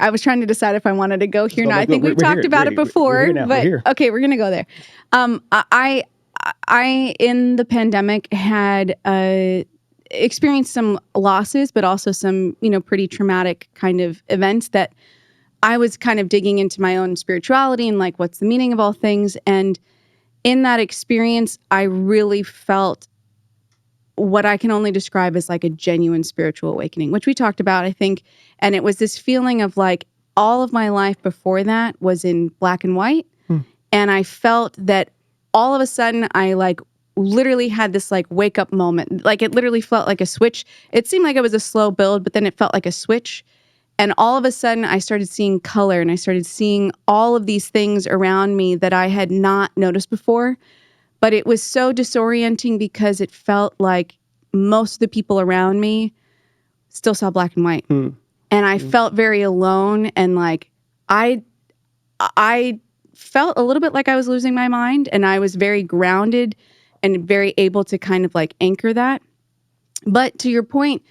I was trying to decide if I wanted to go here. No, Now, I think we've talked about it before, we're here now. but We're here. okay, we're going to go there. I in the pandemic had experienced some losses, but also some, pretty traumatic kind of events that I was kind of digging into my own spirituality and like, what's the meaning of all things? And in that experience, I really felt what I can only describe as like a genuine spiritual awakening, which we talked about, I think. And it was this feeling of like all of my life before that was in black and white. And I felt that all of a sudden I like literally had this like wake up moment. Like it literally felt like a switch. It seemed like it was a slow build, but then it felt like a switch. And all of a sudden I started seeing color and I started seeing all of these things around me that I had not noticed before. But it was so disorienting because it felt like most of the people around me still saw black and white. And I felt very alone. And like, I felt a little bit like I was losing my mind, and I was very grounded and very able to kind of like anchor that. But to your point,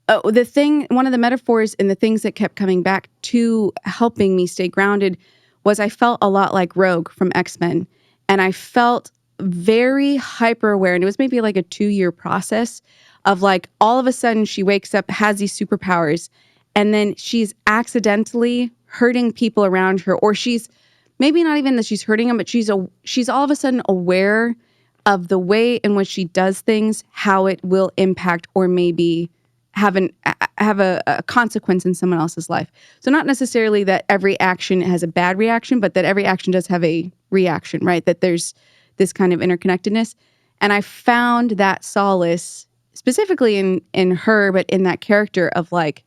one of the metaphors and the things that kept coming back to helping me stay grounded was I felt a lot like Rogue from X-Men. And I felt very hyper aware. And it was maybe like a 2-year process of like, all of a sudden she wakes up, has these superpowers, and then she's accidentally hurting people around her, or she's maybe not even that she's hurting them, but she's all of a sudden aware of the way in which she does things, how it will impact or maybe have a consequence in someone else's life. So not necessarily that every action has a bad reaction, but that every action does have a reaction, right? That there's this kind of interconnectedness. And I found that solace specifically in her, but in that character of like,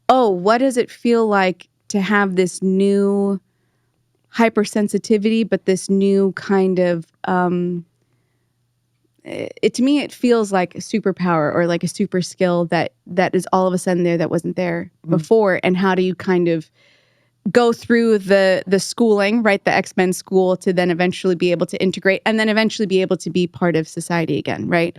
oh, what does it feel like to have this new hypersensitivity, but this new kind of, to me, it feels like a superpower or like a super skill that is all of a sudden there that wasn't there before. And how do you kind of go through the schooling, right? The X-Men school to then eventually be able to integrate and then eventually be able to be part of society again, right?